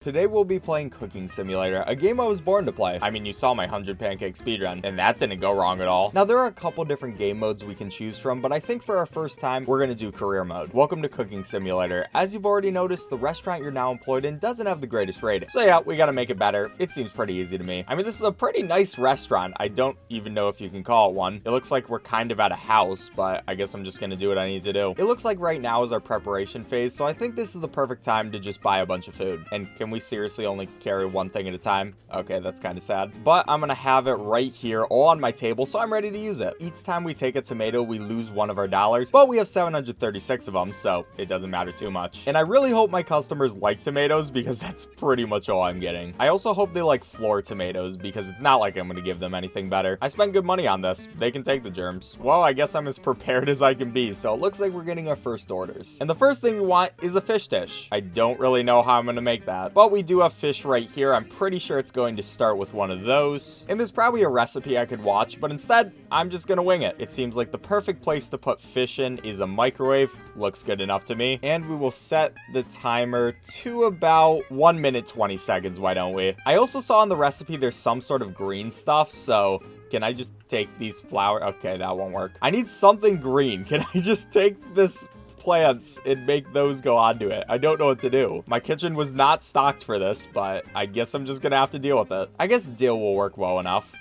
Today we'll be playing Cooking Simulator, a game I was born to play. I mean, you saw my 100 pancake speedrun, and that didn't go wrong at all. Now, there are a couple different game modes we can choose from, but I think for our first time, we're gonna do career mode. Welcome to Cooking Simulator. As you've already noticed, the restaurant you're now employed in doesn't have the greatest rating. So yeah, we gotta make it better. It seems pretty easy to me. I mean, this is a pretty nice restaurant. I don't even know if you can call it one. It looks like we're kind of at a house, but I guess I'm just gonna do what I need to do. It looks like right now is our preparation phase, so I think this is the perfect time to just buy a bunch of food. And can we seriously only carry one thing at a time? Okay, that's kind of sad. But I'm gonna have it right here all on my table, so I'm ready to use it. Each time we take a tomato, we lose one of our dollars, but we have 736 of them, so it doesn't matter too much. And I really hope my customers like tomatoes, because that's pretty much all I'm getting. I also hope they like floor tomatoes, because it's not like I'm gonna give them anything better. I spent good money on this. They can take the germs. Well, I guess I'm as prepared as I can be, so it looks like we're getting our first orders. And the first thing we want is a fish dish. I don't really know how I'm gonna make that, but we do have fish right here. I'm pretty sure it's going to start with one of those. And there's probably a recipe I could watch, but instead, I'm just gonna wing it. It seems like the perfect place to put fish in is a microwave. Looks good enough to me. And we will set the timer to about 1 minute 20 seconds, why don't we? I also saw in the recipe there's some sort of green stuff, so can I just take these flowers? Okay, that won't work. I need something green. Can I just take this plants and make those go onto it? I don't know what to do. My kitchen was not stocked for this, but I guess I'm just gonna have to deal with it. I guess dill will work well enough.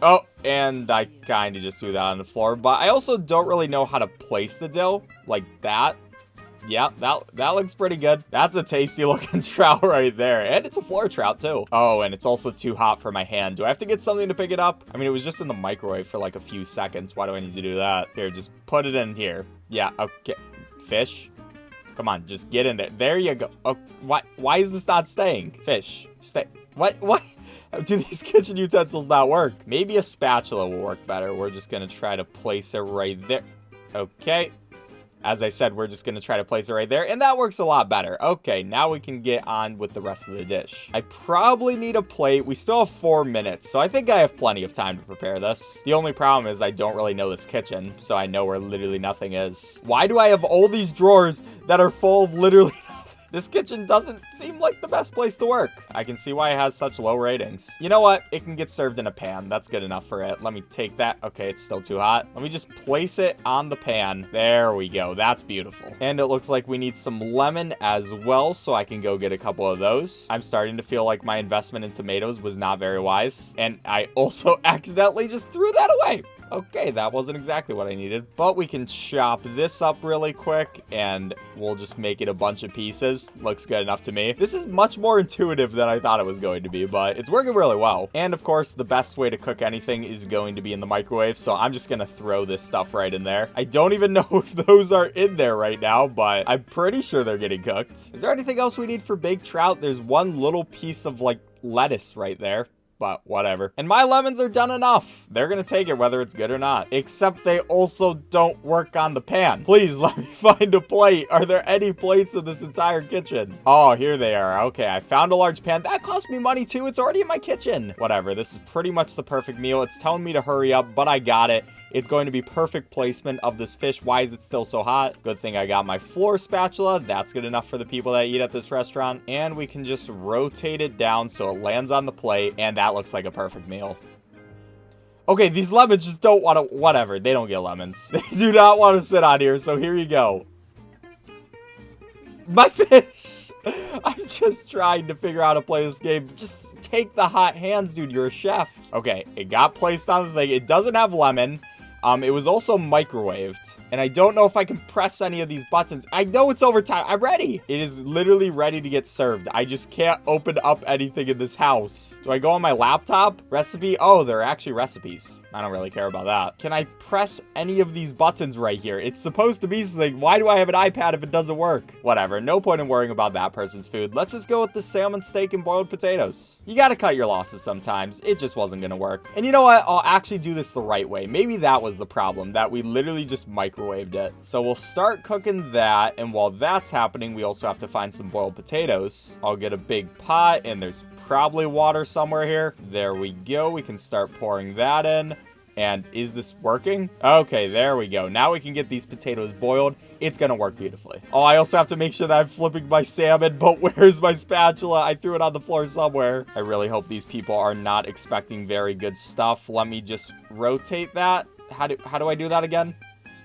Oh, and I kind of just threw that on the floor, but I also don't really know how to place the dill like that. Yeah, that looks pretty good. That's a tasty looking trout right there. And it's a floor trout too. Oh, and it's also too hot for my hand. Do I have to get something to pick it up? I mean, it was just in the microwave for like a few seconds. Why do I need to do that? Here, just put it in here. Yeah, okay. Fish. Come on, just get in there. There you go. Oh, why is this not staying? Fish, stay. What? Do these kitchen utensils not work? Maybe a spatula will work better. We're just gonna try to place it right there. Okay. As I said, we're just going to try to place it right there, and that works a lot better. Okay, now we can get on with the rest of the dish. I probably need a plate. We still have 4 minutes, so I think I have plenty of time to prepare this. The only problem is I don't really know this kitchen, so I know where literally nothing is. Why do I have all these drawers that are full of literally nothing? This kitchen doesn't seem like the best place to work. I can see why it has such low ratings. You know what? It can get served in a pan. That's good enough for it. Let me take that. Okay, it's still too hot. Let me just place it on the pan. There we go. That's beautiful. And it looks like we need some lemon as well, so I can go get a couple of those. I'm starting to feel like my investment in tomatoes was not very wise. And I also accidentally just threw that away. Okay, that wasn't exactly what I needed, but we can chop this up really quick and we'll just make it a bunch of pieces. Looks good enough to me. This is much more intuitive than I thought it was going to be, but it's working really well. And of course, the best way to cook anything is going to be in the microwave, so I'm just gonna throw this stuff right in there. I don't even know if those are in there right now, but I'm pretty sure they're getting cooked. Is there anything else we need for baked trout? There's one little piece of like lettuce right there. But whatever. And my lemons are done enough. They're gonna take it whether it's good or not. Except they also don't work on the pan. Please let me find a plate. Are there any plates in this entire kitchen? Oh, here they are. Okay, I found a large pan. That cost me money too. It's already in my kitchen. Whatever. This is pretty much the perfect meal. It's telling me to hurry up, but I got it. It's going to be perfect placement of this fish. Why is it still so hot? Good thing I got my floor spatula. That's good enough for the people that eat at this restaurant. And we can just rotate it down so it lands on the plate. And that looks like a perfect meal. Okay, these lemons just don't want to... Whatever, they don't get lemons. They do not want to sit on here, so here you go. My fish! I'm just trying to figure out how to play this game. Just take the hot hands, dude. You're a chef. Okay, it got placed on the thing. It doesn't have lemon. It was also microwaved, and I don't know if I can press any of these buttons. I know it's overtime. I'm ready. It is literally ready to get served. I just can't open up anything in this house. Do I go on my laptop? Recipe? Oh, they're actually recipes. I don't really care about that. Can I press any of these buttons right here? It's supposed to be something. Why do I have an iPad if it doesn't work? Whatever. No point in worrying about that person's food. Let's just go with the salmon steak and boiled potatoes. You gotta cut your losses sometimes. It just wasn't gonna work. And you know what? I'll actually do this the right way. Maybe that was the problem, that we literally just microwaved it. So we'll start cooking that, and while that's happening, we also have to find some boiled potatoes. I'll get a big pot, and there's probably water somewhere here. There we go. We can start pouring that in. And is this working? Okay, there we go. Now we can get these potatoes boiled. it's gonna work beautifully. Oh, I also have to make sure that I'm flipping my salmon, but where's my spatula? I threw it on the floor somewhere. I really hope these people are not expecting very good stuff. Let me just rotate that. How do I do that again?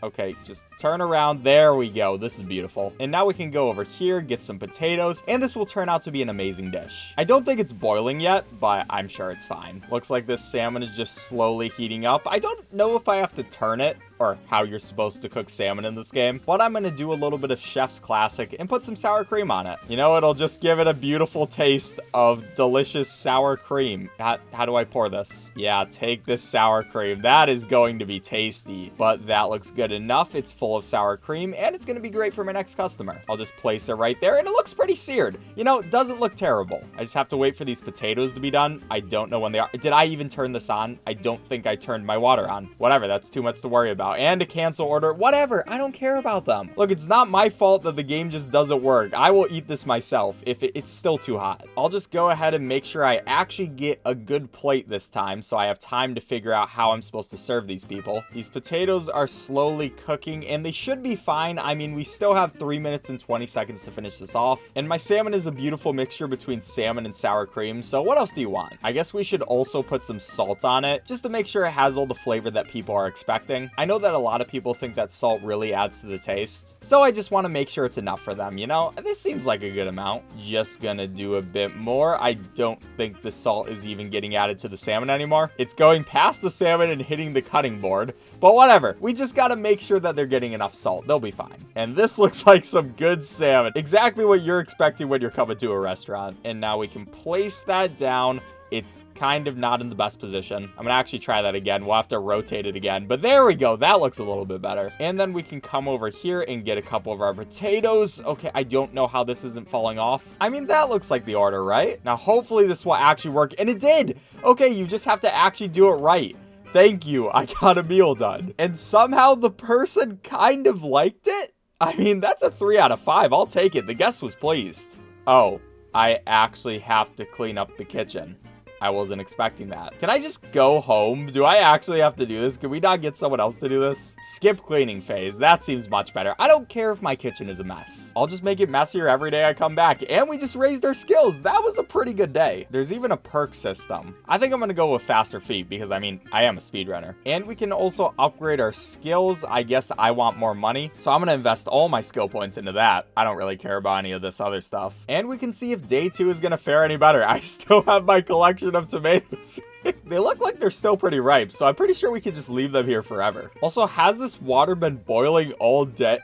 Okay, just turn around. There we go. This is beautiful. And now we can go over here, get some potatoes, and this will turn out to be an amazing dish. I don't think it's boiling yet, but I'm sure it's fine. Looks like this salmon is just slowly heating up. I don't know if I have to turn it or how you're supposed to cook salmon in this game, but I'm gonna do a little bit of Chef's Classic and put some sour cream on it. You know, it'll just give it a beautiful taste of delicious sour cream. How do I pour this? Yeah, take this sour cream. That is going to be tasty, but that looks good enough. It's full of sour cream, and it's gonna be great for my next customer. I'll just place it right there, and it looks pretty seared. You know, it doesn't look terrible. I just have to wait for these potatoes to be done. I don't know when they are. Did I even turn this on? I don't think I turned my water on. Whatever, that's too much to worry about. And a cancel order, whatever, I don't care about them. Look, it's not my fault that the game just doesn't work. I will eat this myself if it's still too hot. I'll just go ahead and make sure I actually get a good plate this time, so I have time to figure out how I'm supposed to serve these people. These potatoes are slowly cooking, and they should be fine. I mean, we still have 3 minutes and 20 seconds to finish this off, and my salmon is a beautiful mixture between salmon and sour cream, so what else do you want? I guess we should also put some salt on it, just to make sure it has all the flavor that people are expecting. I know that a lot of people think that salt really adds to the taste, so I just want to make sure it's enough for them, you know? This seems like a good amount. Just gonna do a bit more. I don't think the salt is even getting added to the salmon anymore. It's going past the salmon and hitting the cutting board, but whatever. We just gotta make sure that they're getting enough salt. They'll be fine. And this looks like some good salmon. Exactly what you're expecting when you're coming to a restaurant. And now we can place that down. It's kind of not in the best position. I'm gonna actually try that again. We'll have to rotate it again, but there we go. That looks a little bit better. And then we can come over here and get a couple of our potatoes. Okay, I don't know how this isn't falling off. I mean, that looks like the order, right? Now, hopefully this will actually work, and it did. Okay, you just have to actually do it right. Thank you, I got a meal done. And somehow the person kind of liked it? I mean, that's a 3 out of 5. I'll take it. The guest was pleased. Oh, I actually have to clean up the kitchen. I wasn't expecting that. Can I just go home? Do I actually have to do this? Can we not get someone else to do this? Skip cleaning phase. That seems much better. I don't care if my kitchen is a mess. I'll just make it messier every day I come back. And we just raised our skills. That was a pretty good day. There's even a perk system. I think I'm gonna go with faster feet because, I mean, I am a speedrunner. And we can also upgrade our skills. I guess I want more money, so I'm gonna invest all my skill points into that. I don't really care about any of this other stuff. And we can see if day 2 is gonna fare any better. I still have my collection of tomatoes. They look like they're still pretty ripe, so I'm pretty sure we could just leave them here forever. Also, has this water been boiling all day?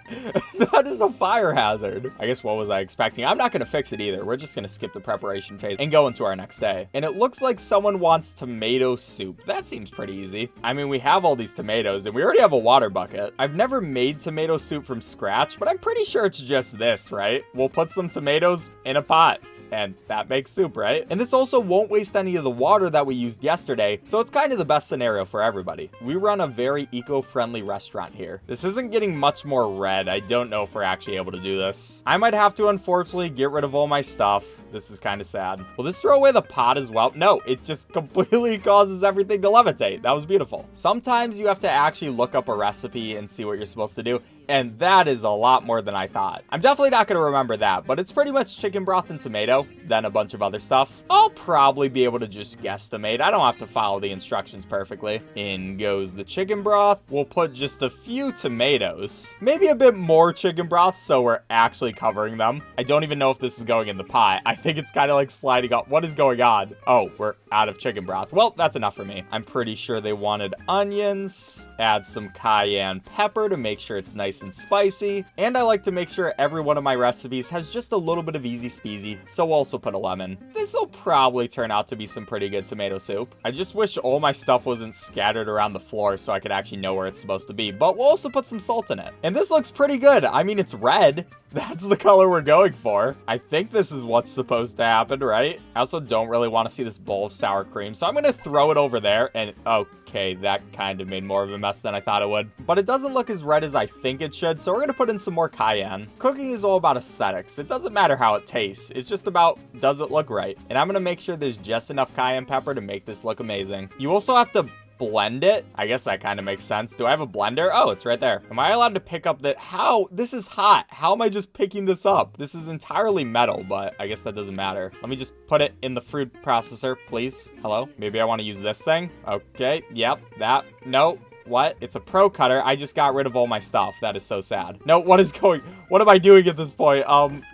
That is a fire hazard. I guess what was I expecting? I'm not gonna fix it either. We're just gonna skip the preparation phase and go into our next day. And it looks like someone wants tomato soup. That seems pretty easy. I mean, we have all these tomatoes and we already have a water bucket. I've never made tomato soup from scratch, but I'm pretty sure it's just this, right? We'll put some tomatoes in a pot, and that makes soup, right? And this also won't waste any of the water that we used yesterday, so it's kind of the best scenario for everybody. We run a very eco-friendly restaurant here. This isn't getting much more red. I don't know if we're actually able to do this. I might have to, unfortunately, get rid of all my stuff. This is kind of sad. Will this throw away the pot as well? No, it just completely causes everything to levitate. That was beautiful. Sometimes you have to actually look up a recipe and see what you're supposed to do, and that is a lot more than I thought. I'm definitely not going to remember that, but it's pretty much chicken broth and tomato, then a bunch of other stuff. I'll probably be able to just guesstimate. I don't have to follow the instructions perfectly. In goes the chicken broth. We'll put just a few tomatoes, maybe a bit more chicken broth, so we're actually covering them. I don't even know if this is going in the pot. I think it's kind of like sliding up. What is going on? Oh, we're out of chicken broth. Well, that's enough for me. I'm pretty sure they wanted onions. Add some cayenne pepper to make sure it's nice and spicy. And I like to make sure every one of my recipes has just a little bit of EazySpeezy, so we'll also put a lemon. This will probably turn out to be some pretty good tomato soup. I just wish all my stuff wasn't scattered around the floor so I could actually know where it's supposed to be, but we'll also put some salt in it. And this looks pretty good. I mean, it's red. That's the color we're going for. I think this is what's supposed to happen, right? I also don't really want to see this bowl of sour cream, so I'm going to throw it over there. And okay, that kind of made more of a mess than I thought it would. But it doesn't look as red as I think it should, so we're going to put in some more cayenne. Cooking is all about aesthetics. It doesn't matter how it tastes. It's just about, does it look right? And I'm going to make sure there's just enough cayenne pepper to make this look amazing. You also have to blend it? I guess that kind of makes sense. Do I have a blender? Oh, it's right there. Am I allowed to pick up the... How? This is hot. How am I just picking this up? This is entirely metal, but I guess that doesn't matter. Let me just put it in the fruit processor, please. Hello? Maybe I want to use this thing. Okay. Yep. That. No. What? It's a pro cutter. I just got rid of all my stuff. That is so sad. No, what am I doing at this point?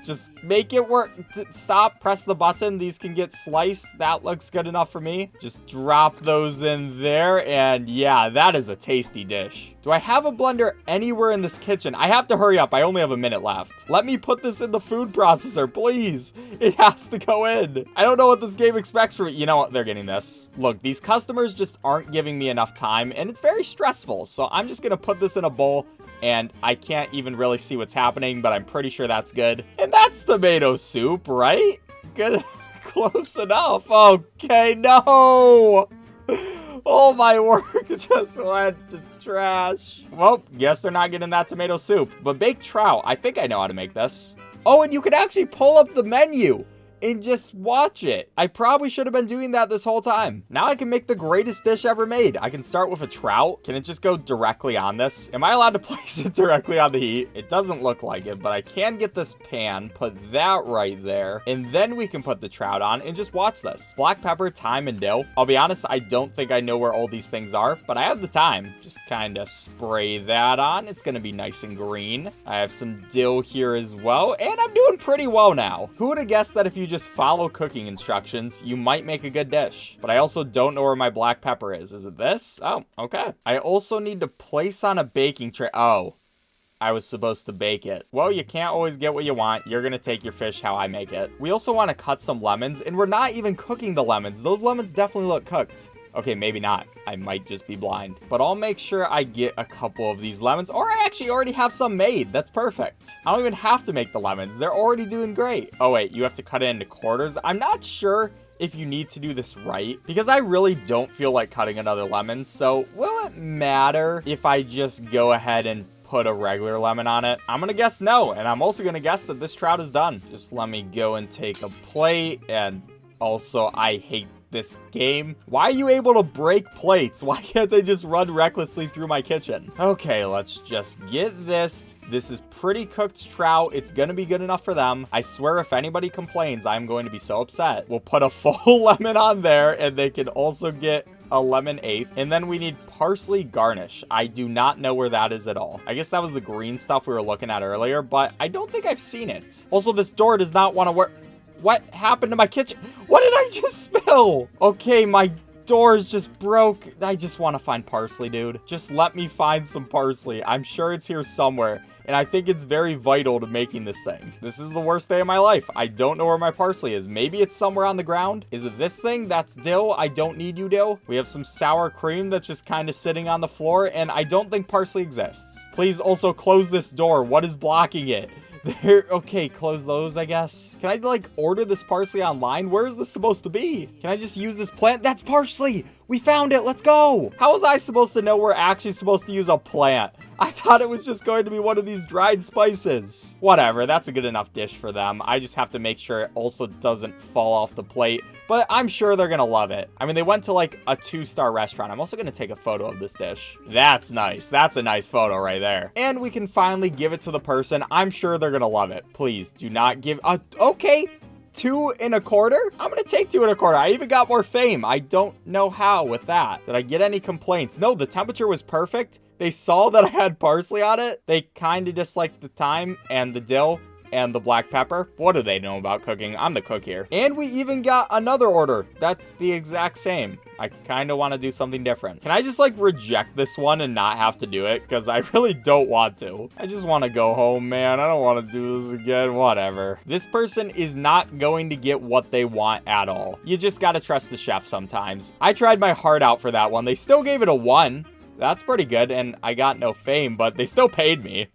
Just make it work. Stop. Press the button. These can get sliced. That looks good enough for me. Just drop those in there. And yeah, that is a tasty dish. Do I have a blender anywhere in this kitchen? I have to hurry up. I only have a minute left. Let me put this in the food processor, please. It has to go in. I don't know what this game expects from me. You know what? They're getting this. Look, these customers just aren't giving me enough time, and it's very stressful. So I'm just going to put this in a bowl, and I can't even really see what's happening, but I'm pretty sure that's good. And that's tomato soup, right? Good. Close enough. Okay, no. All my work just went to trash. Well, guess they're not getting that tomato soup. But baked trout, I think I know how to make this. Oh, and you can actually pull up the menu and just watch it. I probably should have been doing that this whole time. Now I can make the greatest dish ever made. I can start with a trout. Can it just go directly on this? Am I allowed to place it directly on the heat? It doesn't look like it, but I can get this pan, put that right there, and then we can put the trout on and just watch this. Black pepper, thyme, and dill. I'll be honest, I don't think I know where all these things are, but I have the time. Just kind of spray that on. It's gonna be nice and green. I have some dill here as well, and I'm doing pretty well now. Who would have guessed that if you just follow cooking instructions, you might make a good dish? But I also don't know where my black pepper is. Is it this? Oh, okay. I also need to place on a baking tray. Oh, I was supposed to bake it. Well, you can't always get what you want. You're gonna take your fish how I make it. We also want to cut some lemons, and we're not even cooking the lemons. Those lemons definitely look cooked. Okay, maybe not. I might just be blind. But I'll make sure I get a couple of these lemons. Or I actually already have some made. That's perfect. I don't even have to make the lemons. They're already doing great. Oh, wait. You have to cut it into quarters. I'm not sure if you need to do this right, because I really don't feel like cutting another lemon. So will it matter if I just go ahead and put a regular lemon on it? I'm gonna guess no. And I'm also gonna guess that this trout is done. Just let me go and take a plate. And also, I hate this game. Why are you able to break plates? Why can't they just run recklessly through my kitchen? Okay, let's just get this. This is pretty cooked trout. It's gonna be good enough for them. I swear if anybody complains, I'm going to be so upset. We'll put a full lemon on there, and they can also get a lemon eighth. And then we need parsley garnish. I do not know where that is at all. I guess that was the green stuff we were looking at earlier, but I don't think I've seen it. Also, this door does not want to work. What happened to my kitchen? What did I just spill? Okay, my doors just broke. I just want to find parsley, dude. Just let me find some parsley. I'm sure it's here somewhere, and I think it's very vital to making this thing. This is the worst day of my life. I don't know where my parsley is. Maybe it's somewhere on the ground. Is it this thing? That's dill. I don't need you, dill. We have some sour cream that's just kind of sitting on the floor, and I don't think parsley exists. Please also close this door. What is blocking it? There, okay, close those, I guess. Can I, like, order this parsley online? Where is this supposed to be? Can I just use this plant? That's parsley! We found it! Let's go! How was I supposed to know we're actually supposed to use a plant? I thought it was just going to be one of these dried spices. Whatever, that's a good enough dish for them. I just have to make sure it also doesn't fall off the plate, but I'm sure they're gonna love it. I mean, they went to, like, a 2-star restaurant. I'm also gonna take a photo of this dish. That's nice. That's a nice photo right there. And we can finally give it to the person. I'm sure they're gonna love it. Please do not give... okay. 2 1/4? I'm gonna take 2 1/4. I even got more fame. I don't know how with that. Did I get any complaints? No, the temperature was perfect. They saw that I had parsley on it. They kind of disliked the thyme and the dill and the black pepper. What do they know about cooking? I'm the cook here. And we even got another order. That's the exact same. I kind of want to do something different. Can I just, like, reject this one and not have to do it? Because I really don't want to. I just want to go home, man. I don't want to do this again. Whatever. This person is not going to get what they want at all. You just got to trust the chef sometimes. I tried my heart out for that one. They still gave it a 1. That's pretty good, and I got no fame, but they still paid me.